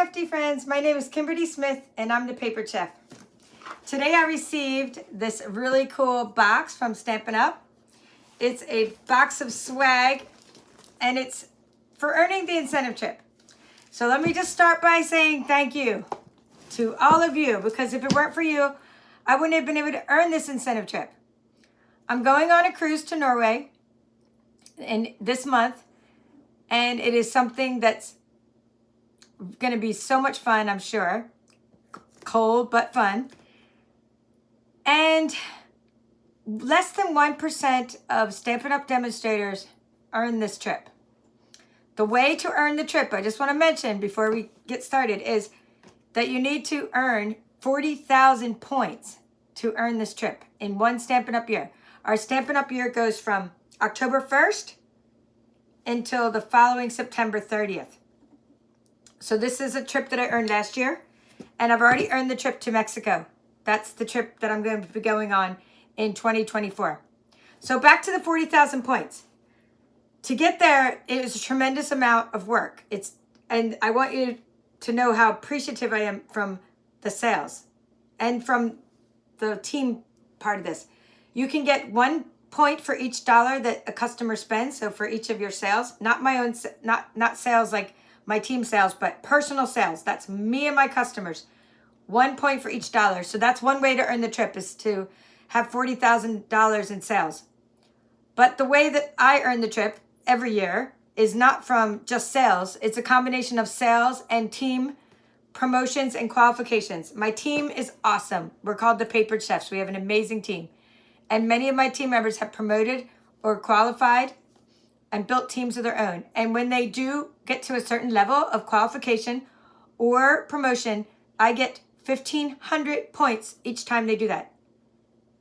crafty friends, my name is Kimberly Smith and I'm the Paper Chef. Today I received this really cool box from Stampin Up. It's a box of swag and it's for earning the incentive trip. So let me just start by saying thank you to all of you, because if it weren't for you, I wouldn't have been able to earn this incentive trip. I'm going on a cruise to Norway this month, and it is something that's going to be so much fun, I'm sure. Cold, but fun. And less than 1% of Stampin' Up! Demonstrators earn this trip. The way to earn the trip, I just want to mention before we get started, is that you need to earn 40,000 points to earn this trip in one Stampin' Up! Year. Our Stampin' Up! Year goes from October 1st until the following September 30th. So this is a trip that I earned last year, and I've already earned the trip to Mexico. That's the trip that I'm going to be going on in 2024. So back to the 40,000 points. To get there, it was a tremendous amount of work. And I want you to know how appreciative I am from the sales and from the team part of this. You can get 1 point for each dollar that a customer spends. So for each of your sales, not my own, not sales like my team sales, but personal sales. That's me and my customers. 1 point for each dollar. So that's one way to earn the trip, is to have $40,000 in sales. But the way that I earn the trip every year is not from just sales. It's a combination of sales and team promotions and qualifications. My team is awesome. We're called the Paper Chefs. We have an amazing team. And many of my team members have promoted or qualified and built teams of their own. And when they do get to a certain level of qualification or promotion, I get 1,500 points each time they do that.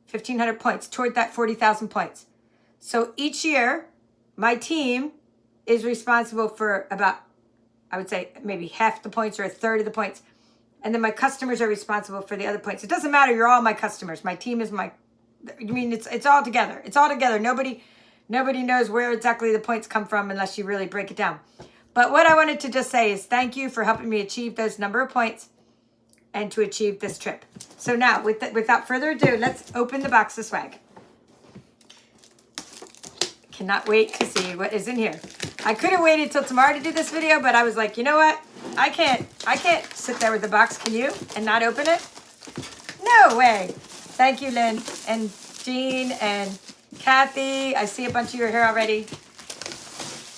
1,500 points toward that 40,000 points. So each year, my team is responsible for about, I would say, maybe half the points or a third of the points. And then my customers are responsible for the other points. It doesn't matter. You're all my customers. My team is it's all together. It's all together. Nobody knows where exactly the points come from unless you really break it down. But what I wanted to just say is thank you for helping me achieve those number of points and to achieve this trip. So now, without further ado, let's open the box of swag. Cannot wait to see what is in here. I could have waited till tomorrow to do this video, but I was like, you know what? I can't sit there with the box, can you? And not open it? No way. Thank you, Lynn and Jean and Kathy. I see a bunch of your hair already.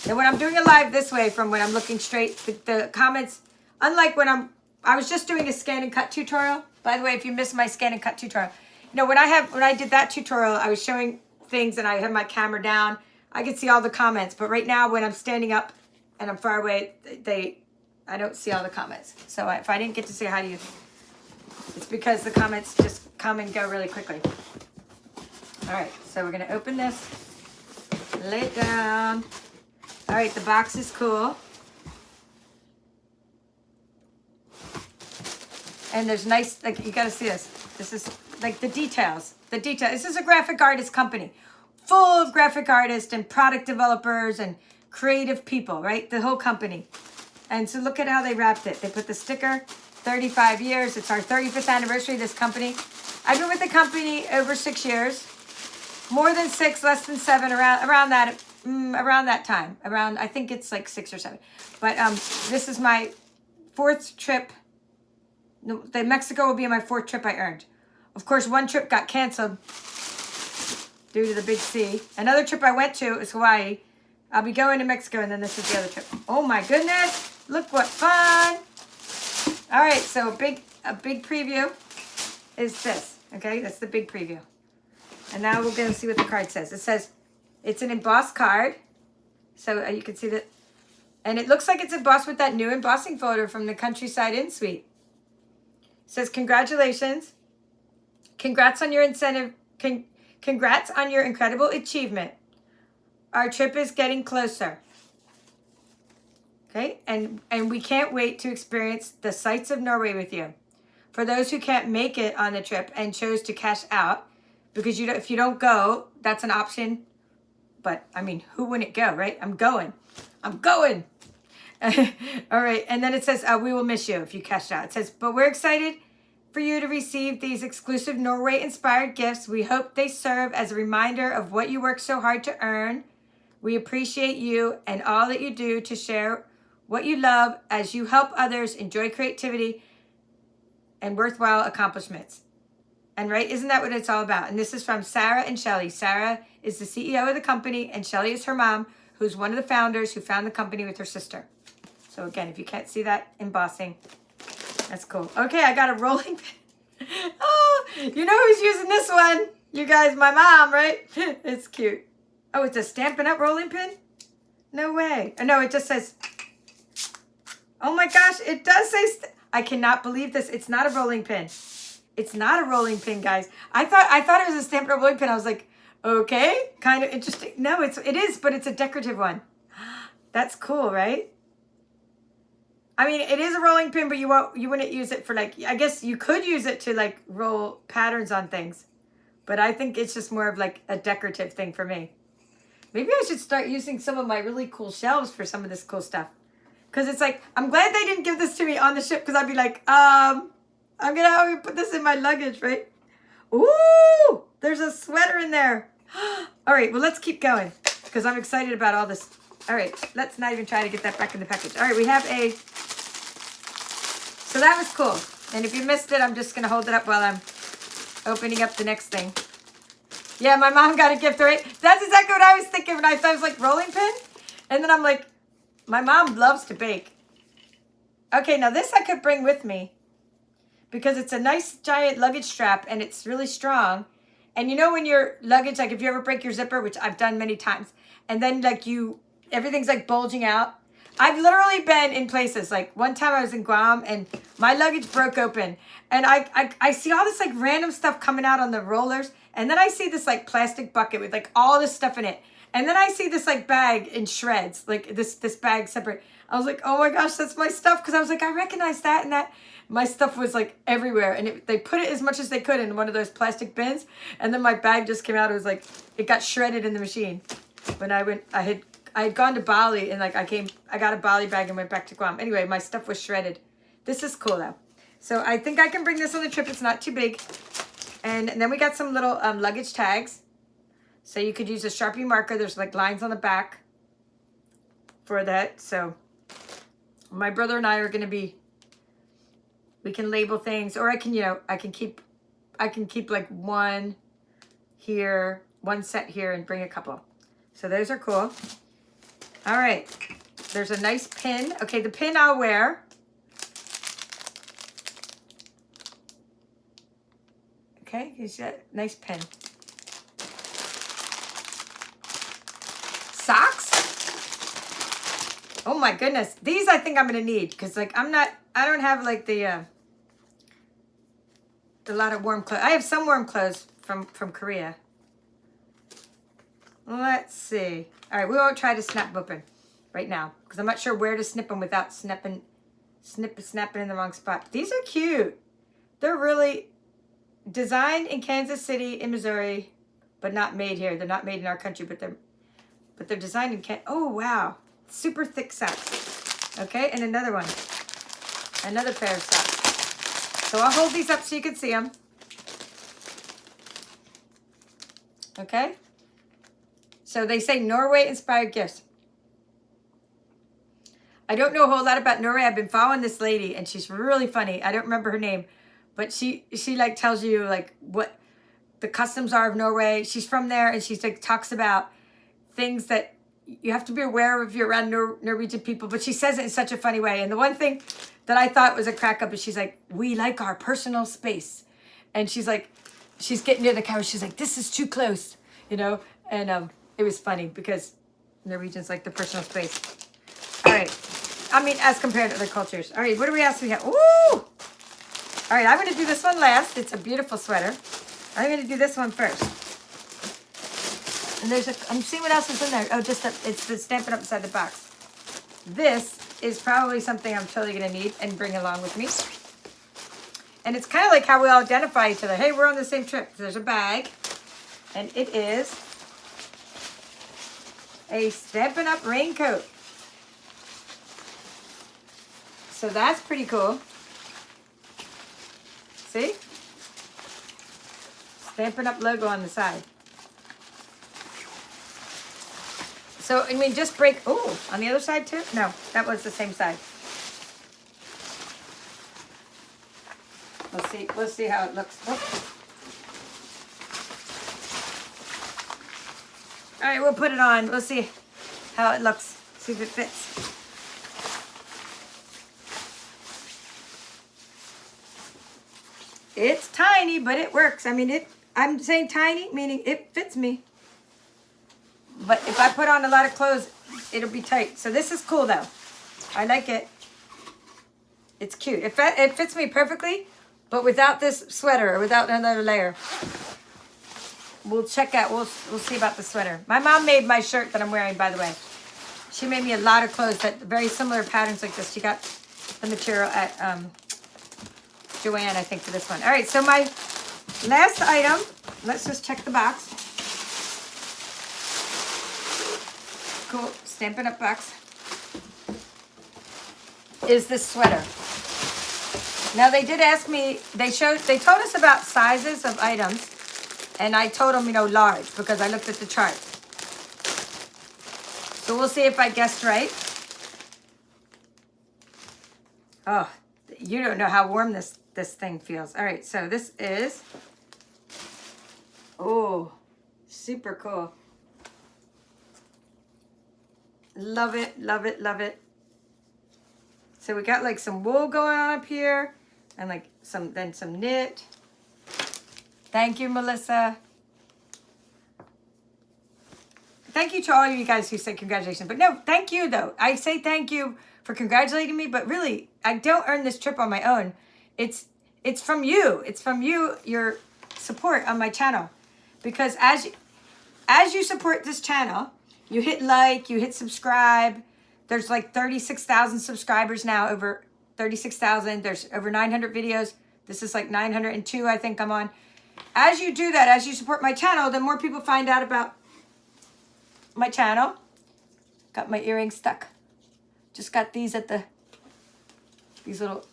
And when I'm doing a live this way, from when I'm looking straight, the comments, unlike when I was just doing a scan and cut tutorial. By the way, if you missed my scan and cut tutorial, you know, when I did that tutorial, I was showing things and I had my camera down. I could see all the comments, but right now when I'm standing up and I'm far away, I don't see all the comments. So if I didn't get to say hi to you, it's because the comments just come and go really quickly. All right, so we're gonna open this, lay it down. All right, the box is cool. And there's nice, like, you gotta see this. This is like the details. This is a graphic artist company full of graphic artists and product developers and creative people, right? The whole company. And so look at how they wrapped it. They put the sticker, 35 years. It's our 35th anniversary of this company. I've been with the company over 6 years. More than 6, less than 7, around that time. I think it's like 6 or 7. But this is my 4th trip. The Mexico will be my 4th trip I earned. Of course, one trip got canceled due to the big C. Another trip I went to is Hawaii. I'll be going to Mexico, and then this is the other trip. Oh my goodness! Look what fun! All right, so a big preview is this. Okay, that's the big preview. And now we're going to see what the card says. It says it's an embossed card, so you can see that, and it looks like it's embossed with that new embossing folder from the Countryside Inn Suite. It says congratulations. Congrats on your incentive. Congrats on your incredible achievement. Our trip is getting closer. Okay, and we can't wait to experience the sights of Norway with you. For those who can't make it on the trip and chose to cash out, because if you don't go, that's an option. But I mean, who wouldn't go, right? I'm going. All right, and then it says, we will miss you if you cashed out. It says, but we're excited for you to receive these exclusive Norway-inspired gifts. We hope they serve as a reminder of what you worked so hard to earn. We appreciate you and all that you do to share what you love as you help others enjoy creativity and worthwhile accomplishments. And right, isn't that what it's all about? And this is from Sarah and Shelly. Sarah is the CEO of the company, and Shelly is her mom, who's one of the founders who found the company with her sister. So again, if you can't see that embossing, that's cool. Okay, I got a rolling pin. Oh, you know who's using this one? You guys, my mom, right? It's cute. Oh, it's a Stampin' Up rolling pin? No way. Oh, no, it just says, oh my gosh, it does say, I cannot believe this. It's not a rolling pin. It's not a rolling pin, guys. I thought it was a Stampin' Up rolling pin. I was like, okay, kind of interesting. No, it is, but it's a decorative one. That's cool, right? I mean, it is a rolling pin, but you wouldn't use it for like, I guess you could use it to like roll patterns on things. But I think it's just more of like a decorative thing for me. Maybe I should start using some of my really cool shelves for some of this cool stuff. Because it's like, I'm glad they didn't give this to me on the ship, because I'd be like, I'm going to have to put this in my luggage, right? Ooh, there's a sweater in there. All right, well, let's keep going, because I'm excited about all this. All right, let's not even try to get that back in the package. All right, we have so that was cool. And if you missed it, I'm just going to hold it up while I'm opening up the next thing. Yeah, my mom got a gift, right? That's exactly what I was thinking when I thought it was like rolling pin. And then I'm like, my mom loves to bake. Okay, now this I could bring with me because it's a nice giant luggage strap and it's really strong. And you know when your luggage, like if you ever break your zipper, which I've done many times, and then like everything's like bulging out. I've literally been in places, like one time I was in Guam and my luggage broke open. And I see all this like random stuff coming out on the rollers. And then I see this like plastic bucket with like all this stuff in it. And then I see this like bag in shreds, like this bag separate. I was like, oh my gosh, that's my stuff. Because I was like, I recognize that and that. My stuff was like everywhere. And they put it as much as they could in one of those plastic bins. And then my bag just came out. It was like, it got shredded in the machine. When I had gone to Bali and like I got a Bali bag and went back to Guam. Anyway, my stuff was shredded. This is cool though. So I think I can bring this on the trip. It's not too big. And then we got some little luggage tags. So you could use a Sharpie marker. There's like lines on the back for that. So my brother and I are going to we can label things, or I can keep like one here, one set here, and bring a couple. So those are cool. All right. There's a nice pin. Okay, the pin I'll wear. Okay, here's that nice pin. Socks? Oh my goodness. These I think I'm going to need because like I don't have like a lot of warm clothes. I have some warm clothes from Korea. Let's see. All right, we won't try to snap open right now because I'm not sure where to snip them without snapping in the wrong spot. These are cute. They're really designed in Kansas City in Missouri, but not made here. They're not made in our country, but they're designed in Oh, wow. Super thick socks. Okay, and another one. Another pair of socks. So I'll hold these up so you can see them. Okay. So they say Norway-inspired gifts. I don't know a whole lot about Norway. I've been following this lady, and she's really funny. I don't remember her name, but she like tells you like what the customs are of Norway. She's from there, and she's like talks about things that you have to be aware of if you're around Norwegian people. But she says it in such a funny way. And the one thing that I thought was a crack up is she's like, we like our personal space, and she's like, she's getting near the camera. She's like, this is too close, you know, and it was funny because Norwegians like the personal space. All right. I mean, as compared to other cultures. All right, what do we else we have? Ooh! All right, I'm going to do this one last. It's a beautiful sweater. I'm going to do this one first. And I'm seeing what else is in there. Oh, it's the Stampin' Up inside the box. This is probably something I'm totally going to need and bring along with me. And it's kind of like how we all identify each other. Hey, we're on the same trip. There's a bag. And it is a Stampin' Up raincoat. So that's pretty cool. See? Stampin' Up logo on the side. So, I mean, just break, oh, on the other side too? No, that was the same side. Let's see how it looks. Oh. All right, we'll put it on. We'll see how it looks. See if it fits. It's tiny, but it works. I mean, I'm saying tiny, meaning it fits me. But if I put on a lot of clothes, it'll be tight. So this is cool, though. I like it. It's cute. It fits me perfectly, but without this sweater or without another layer. We'll check out. We'll see about the sweater. My mom made my shirt that I'm wearing, by the way. She made me a lot of clothes that very similar patterns like this. She got the material at Joanne, I think, for this one. All right, so my last item, let's just check the box. Cool, Stampin' Up box, is this sweater. Now they did ask me, they told us about sizes of items, and I told them, you know, large, because I looked at the chart. So we'll see if I guessed right. Oh, you don't know how warm this thing feels. All right, so this is, oh, super cool. Love it, love it, love it. So we got like some wool going on up here and like some knit. Thank you, Melissa. Thank you to all of you guys who said congratulations. But no, thank you though. I say thank you for congratulating me, but really, I don't earn this trip on my own. It's from you. It's from you, your support on my channel. Because as you support this channel, you hit like, you hit subscribe. There's like 36,000 subscribers now, over 36,000. There's over 900 videos. This is like 902, I think I'm on. As you do that, as you support my channel, the more people find out about my channel. Got my earrings stuck. Just got these these little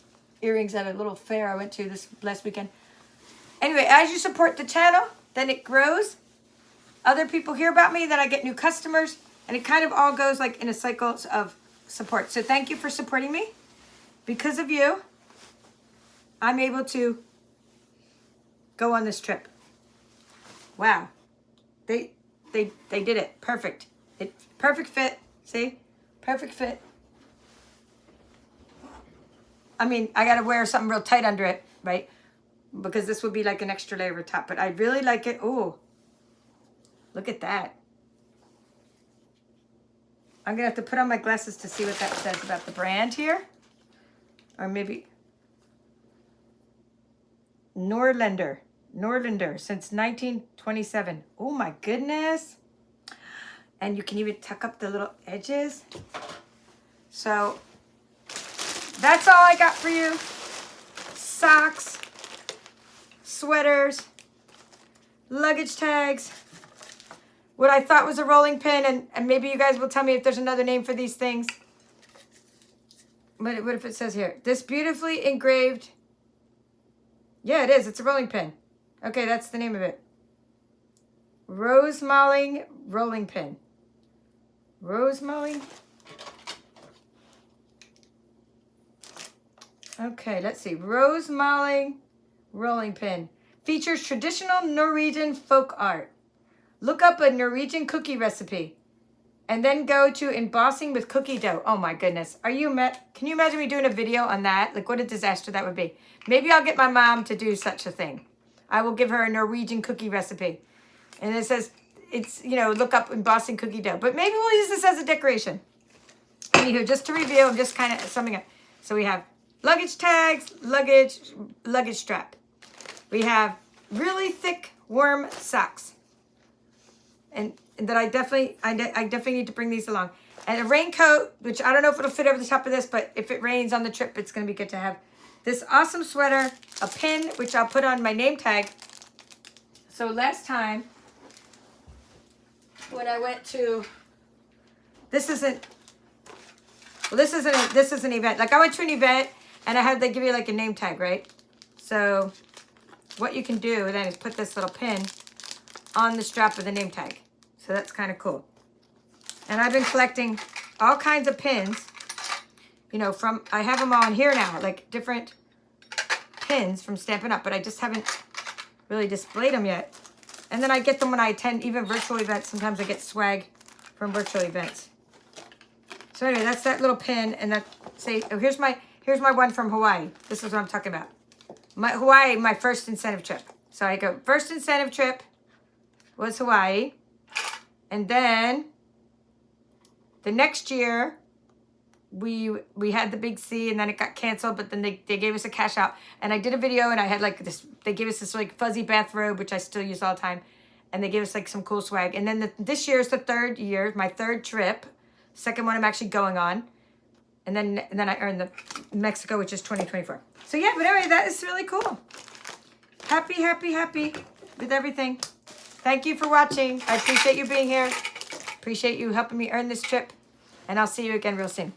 earrings at a little fair I went to this last weekend. Anyway, as you support the channel, then it grows. Other people hear about me, then I get new customers, and it kind of all goes like in a cycle of support. So thank you for supporting me. Because of you, I'm able to go on this trip. Wow. They did it. Perfect. Perfect fit. See? Perfect fit. I mean, I got to wear something real tight under it, right? Because this would be like an extra layer over top. But I really like it. Ooh. Look at that. I'm going to have to put on my glasses to see what that says about the brand here. Or maybe Norlander since 1927. Oh my goodness. And you can even tuck up the little edges. So that's all I got for you. Socks, sweaters, luggage tags, what I thought was a rolling pin, and maybe you guys will tell me if there's another name for these things. What if it says here? This beautifully engraved, yeah, it is. It's a rolling pin. Okay, that's the name of it. Rose Malling rolling pin. Rose Malling. Okay, let's see. Rose Malling rolling pin. Features traditional Norwegian folk art. Look up a Norwegian cookie recipe. And then go to embossing with cookie dough. Oh my goodness. Can you imagine me doing a video on that? Like what a disaster that would be. Maybe I'll get my mom to do such a thing. I will give her a Norwegian cookie recipe. And it says, it's, you know, look up embossing cookie dough. But maybe we'll use this as a decoration. Anywho, just to review, I'm just kind of summing up. So we have luggage tags, luggage strap. We have really thick, warm socks. And that I definitely need to bring these along. And a raincoat, which I don't know if it'll fit over the top of this, but if it rains on the trip, it's going to be good to have. This awesome sweater, a pin, which I'll put on my name tag. So last time, when I went to, this isn't Well, this is an event. Like I went to an event and they give you like a name tag, right? So what you can do then is put this little pin on the strap of the name tag. So that's kind of cool. And I've been collecting all kinds of pins, you know, I have them on here now, like different pins from Stampin' Up, but I just haven't really displayed them yet. And then I get them when I attend even virtual events. Sometimes I get swag from virtual events. So anyway, that's that little pin, and here's my one from Hawaii. This is what I'm talking about. Hawaii, my first incentive trip. So I go, first incentive trip was Hawaii. And then the next year, we had the big C, and then it got canceled, but then they gave us a cash out. And I did a video, and I had like this, they gave us this like fuzzy bathrobe, which I still use all the time. And they gave us like some cool swag. And then this year is the third year, my third trip. Second one I'm actually going on. And then I earned the Mexico, which is 2024. So yeah, but anyway, that is really cool. Happy, happy, happy with everything. Thank you for watching. I appreciate you being here. Appreciate you helping me earn this trip. And I'll see you again real soon.